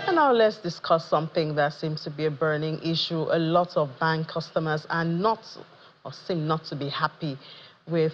And now let's discuss something that seems to be a burning issue. A lot of bank customers are not, or seem not to be happy with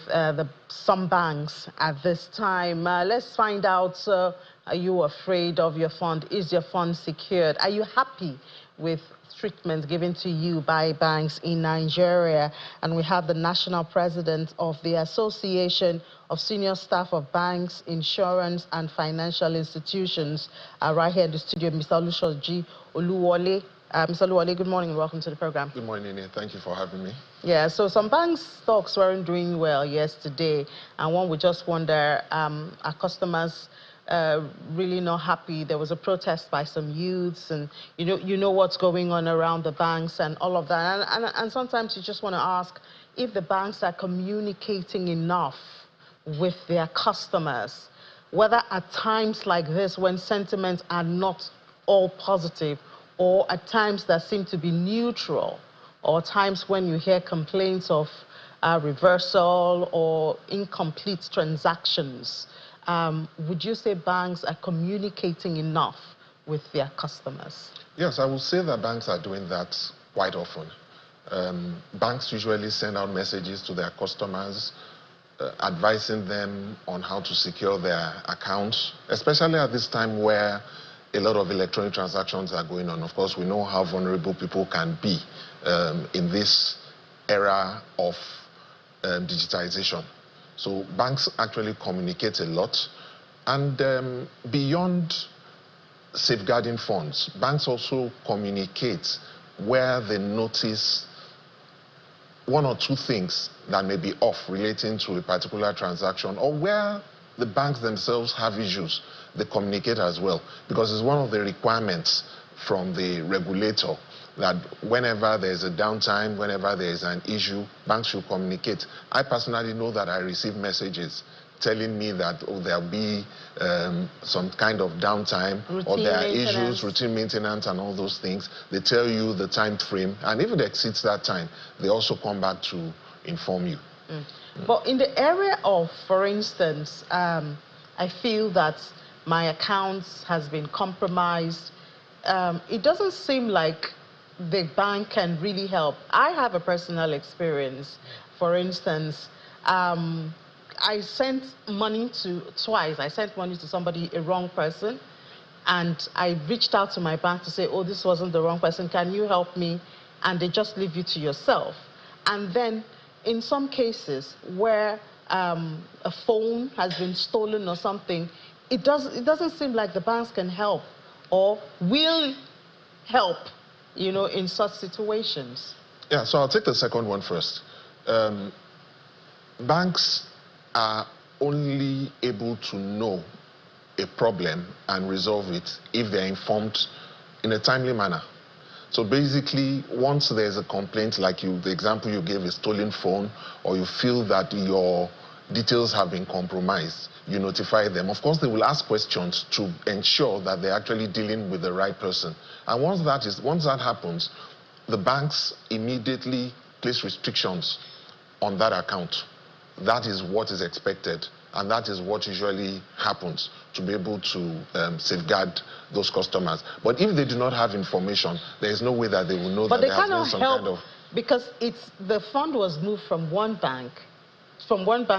some banks at this time. Let's find out, are you afraid of your fund? Is your fund secured? Are you happy with treatment given to you by banks in Nigeria? And we have the national president of the Association of Senior Staff of Banks, Insurance and Financial Institutions, right here in the studio, Mr. Olusoji Oluwole. Mr. Oluwole, good morning and welcome to the program. Good morning, Nene. Thank you for having me. Yeah, so some banks' stocks weren't doing well yesterday, and one would just wonder, are customers really not happy? There was a protest by some youths, and you know what's going on around the banks and all of that. And sometimes you just want to ask if the banks are communicating enough with their customers, whether at times like this when sentiments are not all positive, or at times that seem to be neutral, or times when you hear complaints of reversal or incomplete transactions. Would you say banks are communicating enough with their customers? Yes, I would say that banks are doing that quite often. Banks usually send out messages to their customers, advising them on how to secure their accounts, especially at this time where a lot of electronic transactions are going on. Of course, we know how vulnerable people can be in this era of digitization. So banks actually communicate a lot. And beyond safeguarding funds, banks also communicate where they notice one or two things that may be off relating to a particular transaction, or where the banks themselves have issues. They communicate as well, because it's one of the requirements from the regulator that whenever there's a downtime, whenever there's an issue, banks should communicate. I personally know that I receive messages telling me that there'll be some kind of downtime, or there are issues, routine maintenance and all those things. They tell you the time frame, and if it exceeds that time, they also come back to inform you. But in the area of, for instance, I feel that my account has been compromised, it doesn't seem like the bank can really help. I have a personal experience. For instance, I sent money twice. I sent money to somebody, a wrong person, and I reached out to my bank to say, oh, this wasn't the wrong person, can you help me? And they just leave you to yourself. And then in some cases where a phone has been stolen or something, it doesn't seem like the banks can help or will help, in such situations. Yeah, so I'll take the second one first. Banks are only able to know a problem and resolve it if they're informed in a timely manner. So basically, once there's a complaint, like the example you gave, a stolen phone, or you feel that your details have been compromised, you notify them. Of course, they will ask questions to ensure that they're actually dealing with the right person. And once that happens, the banks immediately place restrictions on that account. That is what is expected, and that is what usually happens to be able to safeguard those customers. But if they do not have information, there is no way that they will know that there has been some kind of... Because the fund was moved from one bank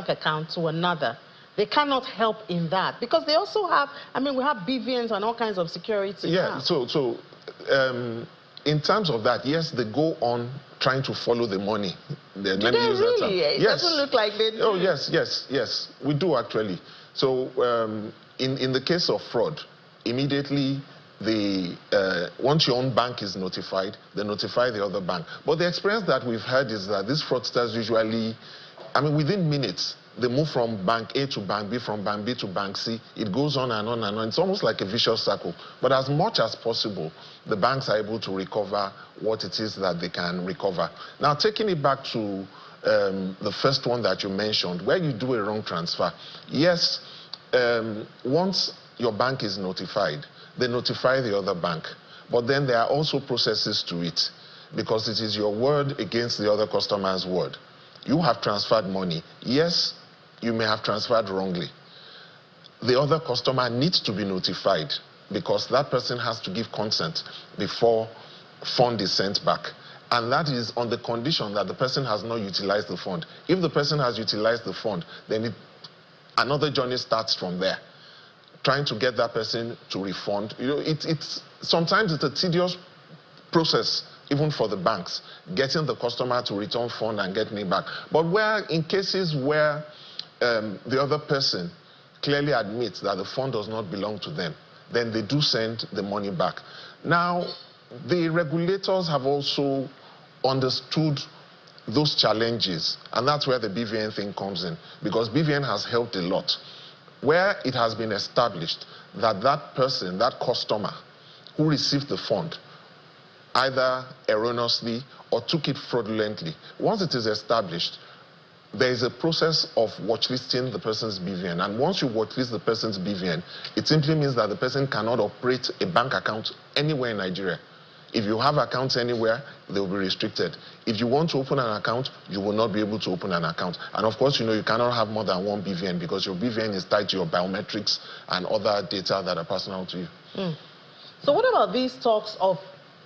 account to another. They cannot help in that, because they also have, we have BVNs and all kinds of security. Yeah, so in terms of that, yes, they go on trying to follow the money. Do they really? It doesn't look like they do. Oh, yes, we do actually. So in the case of fraud, immediately once your own bank is notified, they notify the other bank. But the experience that we've had is that these fraudsters usually, within minutes, they move from bank A to bank B, from bank B to bank C. It goes on and on and on. It's almost like a vicious circle. But as much as possible, the banks are able to recover what it is that they can recover. Now, taking it back to the first one that you mentioned, where you do a wrong transfer. Yes, once your bank is notified, they notify the other bank. But then there are also processes to it, because it is your word against the other customer's word. You have transferred money. Yes, you may have transferred wrongly. The other customer needs to be notified because that person has to give consent before fund is sent back. And that is on the condition that the person has not utilized the fund. If the person has utilized the fund, then another journey starts from there, trying to get that person to refund. You know, sometimes it's a tedious process, even for the banks, getting the customer to return fund and getting it back. But in cases where the other person clearly admits that the fund does not belong to them, then they do send the money back. Now, the regulators have also understood those challenges, and that's where the BVN thing comes in, because BVN has helped a lot. Where it has been established that that person, that customer who received the fund, either erroneously or took it fraudulently, once it is established, there is a process of watchlisting the person's BVN. And once you watchlist the person's BVN, it simply means that the person cannot operate a bank account anywhere in Nigeria. If you have accounts anywhere, they will be restricted. If you want to open an account, you will not be able to open an account. And of course, you know, you cannot have more than one BVN because your BVN is tied to your biometrics and other data that are personal to you. So what about these talks of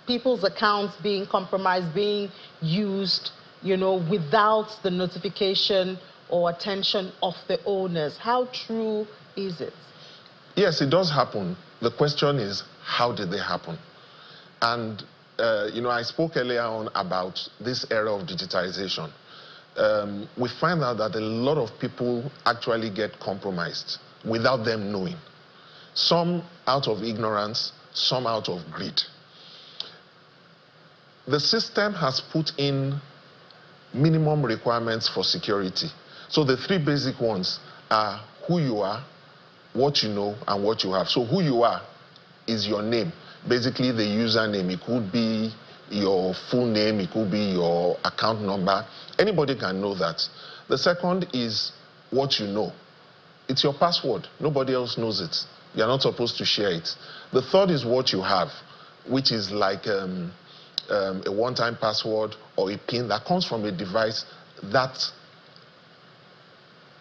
people's accounts being compromised, being used, you know, without the notification or attention of the owners? How true is it? Yes, it does happen. The question is, how did they happen? And, you know, I spoke earlier on about this era of digitization. We find out that a lot of people actually get compromised without them knowing. Some out of ignorance, some out of greed. The system has put in minimum requirements for security. So the three basic ones are who you are, what you know, and what you have. So who you are is your name. Basically, the username. It could be your full name, it could be your account number. Anybody can know that. The second is what you know. It's your password. Nobody else knows it. You're not supposed to share it. The third is what you have, which is like a one-time password or a PIN that comes from a device that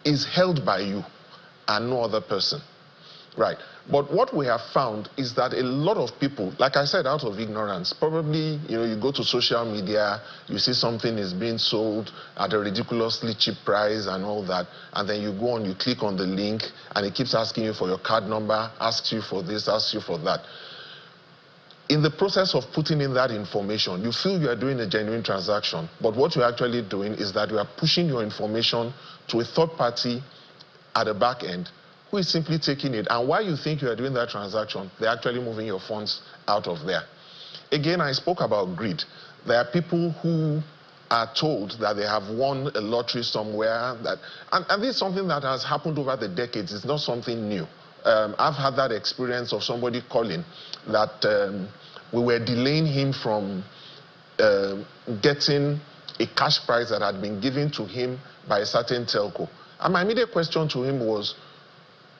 is held by you and no other person. Right. But what we have found is that a lot of people, like I said, out of ignorance, probably, you know, you go to social media, you see something is being sold at a ridiculously cheap price and all that, and then you go on, you click on the link, and it keeps asking you for your card number, asks you for this, asks you for that. In the process of putting in that information, you feel you are doing a genuine transaction, but what you're actually doing is that you are pushing your information to a third party at the back end, who is simply taking it. And while you think you are doing that transaction, they're actually moving your funds out of there. Again, I spoke about greed. There are people who are told that they have won a lottery somewhere. And this is something that has happened over the decades. It's not something new. I've had that experience of somebody calling that we were delaying him from getting a cash prize that had been given to him by a certain telco. And my immediate question to him was,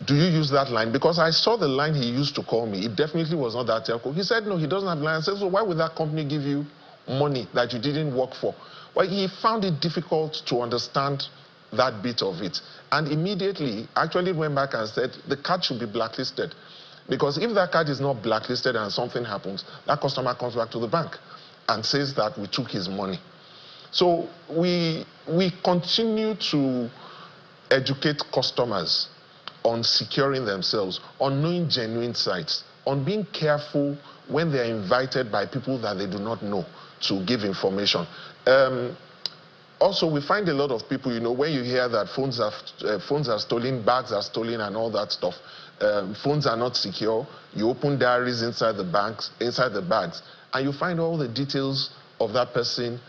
do you use that line? Because I saw the line he used to call me. It definitely was not that telco. He said, no, he doesn't have the line. I said, so why would that company give you money that you didn't work for? Well, he found it difficult to understand that bit of it. And immediately, actually went back and said, the card should be blacklisted. Because if that card is not blacklisted and something happens, that customer comes back to the bank and says that we took his money. So we continue to educate customers on securing themselves, on knowing genuine sites, on being careful when they are invited by people that they do not know to give information. Also, we find a lot of people, you know, when you hear that phones are stolen, bags are stolen and all that stuff, phones are not secure, you open diaries inside the bags, and you find all the details of that person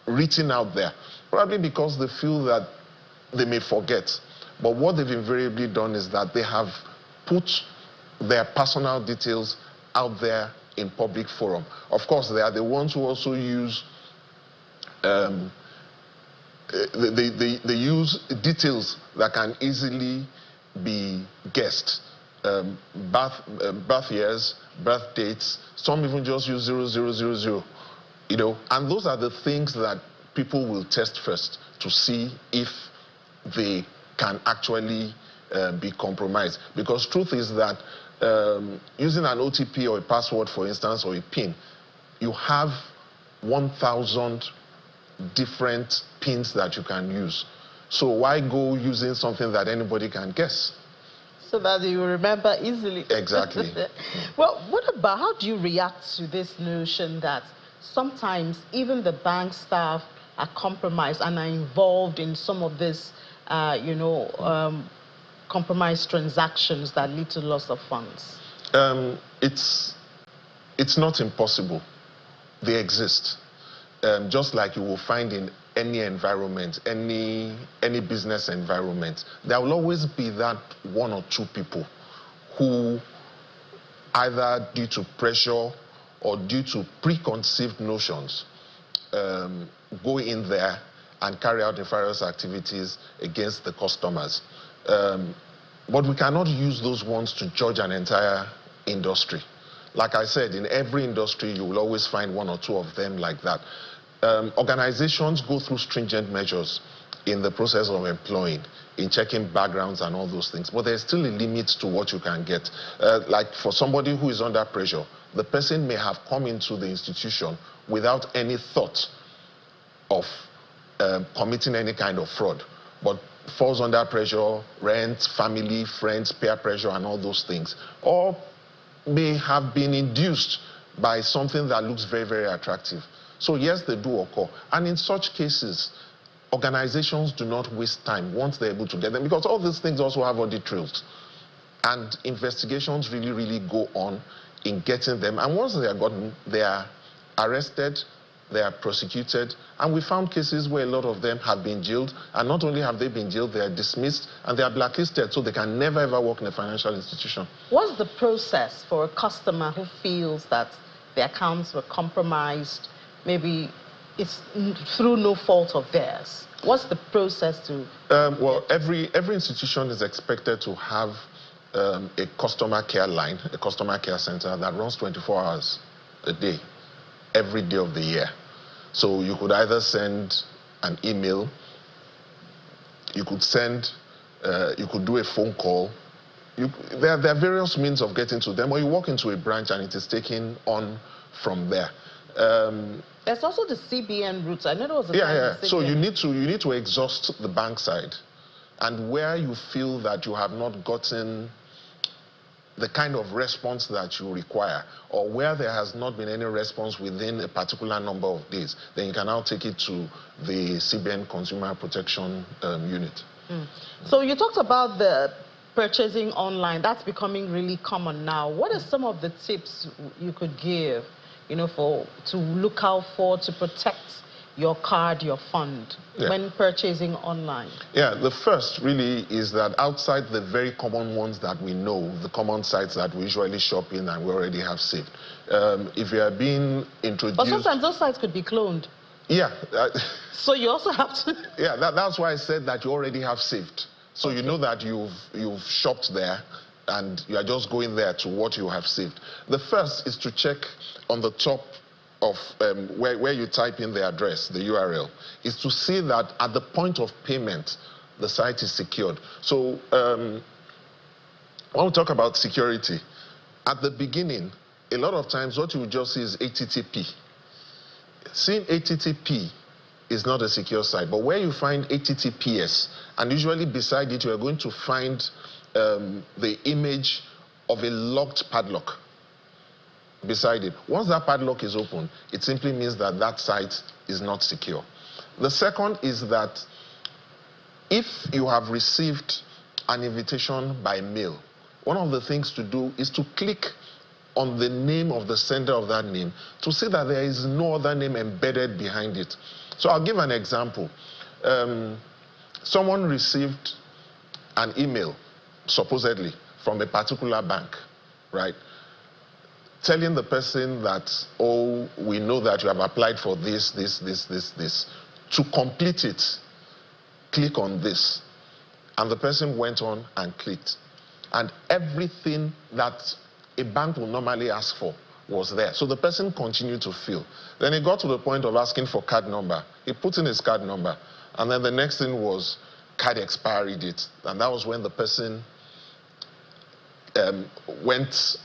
written out there, probably because they feel that they may forget. But what they've invariably done is that they have put their personal details out there in public forum. Of course, they are the ones who also use they use details that can easily be guessed. Birth years, birth dates, some even just use 0000, you know, and those are the things that people will test first to see if they can actually be compromised. Because truth is that Using an OTP or a password, for instance, or a PIN, you have 1,000 different PINs that you can use. So why go using something that anybody can guess? So that you remember easily. Exactly. Well, what about, how do you react to this notion that sometimes even the bank staff are compromised and are involved in some of this, compromised transactions that lead to loss of funds? It's not impossible. They exist. Just like you will find in any environment, any business environment, there will always be that one or two people who, either due to pressure or due to preconceived notions, go in there and carry out nefarious activities against the customers. But we cannot use those ones to judge an entire industry. Like I said, in every industry, you will always find one or two of them like that. Organizations go through stringent measures in the process of employing, in checking backgrounds and all those things, but there's still a limit to what you can get. Like for somebody who is under pressure, the person may have come into the institution without any thought of committing any kind of fraud, but falls under pressure, rent, family, friends, peer pressure and all those things, or may have been induced by something that looks very, very attractive. So yes, they do occur. And in such cases, organizations do not waste time once they're able to get them, because all these things also have audit trails. And investigations really, really go on in getting them. And once they are gotten, they are arrested, they are prosecuted. And we found cases where a lot of them have been jailed. And not only have they been jailed, they are dismissed and they are blacklisted, so they can never, ever work in a financial institution. What's the process for a customer who feels that their accounts were compromised? Maybe it's through no fault of theirs. What's the process to... Well, every institution is expected to have a customer care line, a customer care center that runs 24 hours a day, every day of the year. So you could either send an email, you could do a phone call. There are various means of getting to them, or you walk into a branch and it is taken on from there. There's also the CBN route. I know there was a yeah. So you need to exhaust the bank side, and where you feel that you have not gotten the kind of response that you require, or where there has not been any response within a particular number of days, then you can now take it to the CBN Consumer Protection Unit. So you talked about the purchasing online. That's becoming really common now. What are some of the tips you could give, to look out for, to protect your card, your fund, when purchasing online? Yeah, the first really is that outside the very common ones that we know, the common sites that we usually shop in and we already have saved, if you are being introduced... But sometimes those sites could be cloned. Yeah. So you also have to... Yeah, that's why I said that you already have saved. So you know that you've shopped there, and you are just going there to what you have saved. The first is to check on the top of where you type in the address, the URL, is to see that at the point of payment, the site is secured. So when we talk about security, at the beginning, a lot of times what you will just see is HTTP. Seeing HTTP is not a secure site, but where you find HTTPS, and usually beside it, you are going to find the image of a locked padlock beside it. Once that padlock is open, it simply means that that site is not secure. The second is that if you have received an invitation by mail, one of the things to do is to click on the name of the sender of that name to see that there is no other name embedded behind it. So I'll give an example. Someone received an email, supposedly, from a particular bank, right? Telling the person that, oh, we know that you have applied for this. To complete it, click on this. And the person went on and clicked. And everything that a bank will normally ask for was there. So the person continued to fill. Then he got to the point of asking for card number. He put in his card number. And then the next thing was card expiry date. And that was when the person went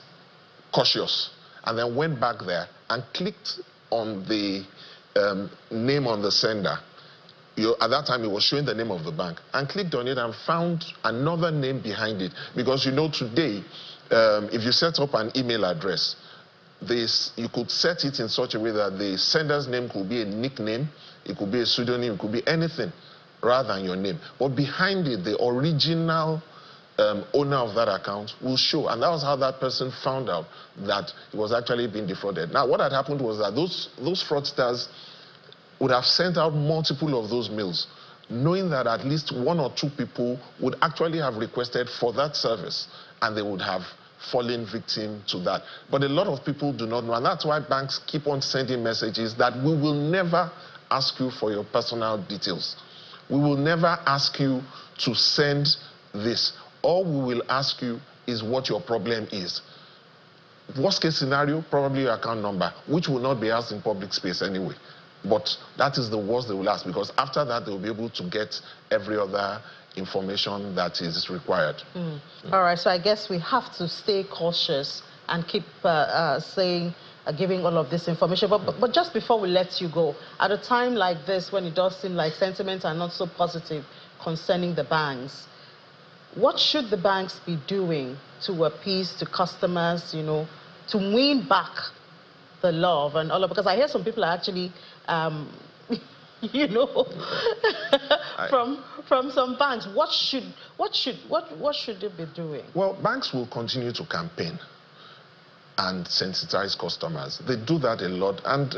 cautious and then went back there and clicked on the name on the sender. At that time, it was showing the name of the bank, and clicked on it and found another name behind it. Because today, if you set up an email address, you could set it in such a way that the sender's name could be a nickname, it could be a pseudonym, it could be anything rather than your name. But behind it, the original owner of that account will show. And that was how that person found out that it was actually being defrauded. Now, what had happened was that those fraudsters would have sent out multiple of those mails, knowing that at least one or two people would actually have requested for that service, and they would have fallen victim to that. But a lot of people do not know, and that's why banks keep on sending messages that we will never ask you for your personal details. We will never ask you to send this. All we will ask you is what your problem is. Worst case scenario, probably your account number, which will not be asked in public space anyway. But that is the worst they will ask, because after that, they will be able to get every other information that is required. All right, so I guess we have to stay cautious and keep giving all of this information. But just before we let you go, at a time like this, when it does seem like sentiments are not so positive concerning the banks, what should the banks be doing to appease to customers, to win back the love and all of, because I hear some people are actually, from some banks. What should they be doing? Well, banks will continue to campaign and sensitize customers. They do that a lot, and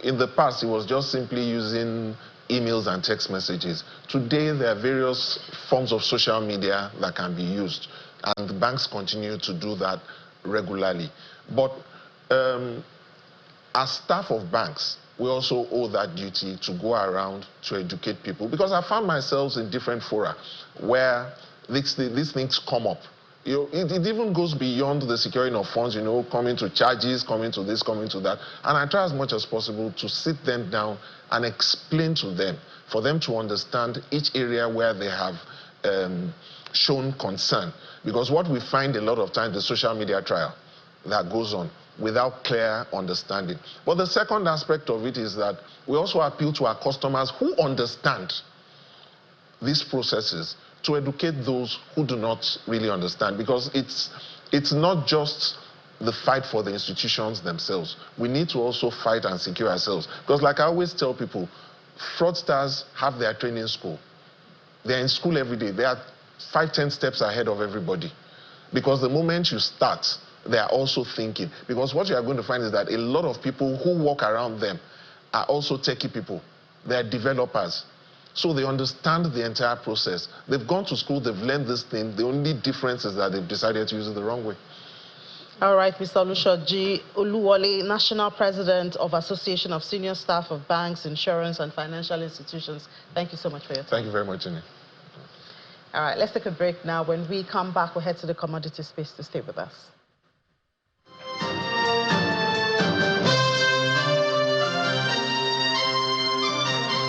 in the past it was just simply using emails and text messages. Today there are various forms of social media that can be used, and the banks continue to do that regularly. But as staff of banks, we also owe that duty to go around to educate people, because I found myself in different fora where these things come up. It even goes beyond the securing of funds, coming to charges, coming to this, coming to that. And I try as much as possible to sit them down and explain to them, for them to understand each area where they have shown concern. Because what we find a lot of times, the social media trial that goes on without clear understanding. But the second aspect of it is that we also appeal to our customers who understand these processes to educate those who do not really understand, because it's not just the fight for the institutions themselves. We need to also fight and secure ourselves. Because like I always tell people, fraudsters have their training school. They're in school every day. They are 5-10 steps ahead of everybody. Because the moment you start, they are also thinking. Because what you are going to find is that a lot of people who walk around them are also techie people. They are developers. So they understand the entire process. They've gone to school, they've learned this thing. The only difference is that they've decided to use it the wrong way. All right, Mr. Olusoji Oluwole, National President of Association of Senior Staff of Banks, Insurance and Financial Institutions. Thank you so much for your time. Thank you very much, Jenny. All right, let's take a break now. When we come back, we'll head to the commodity space to stay with us.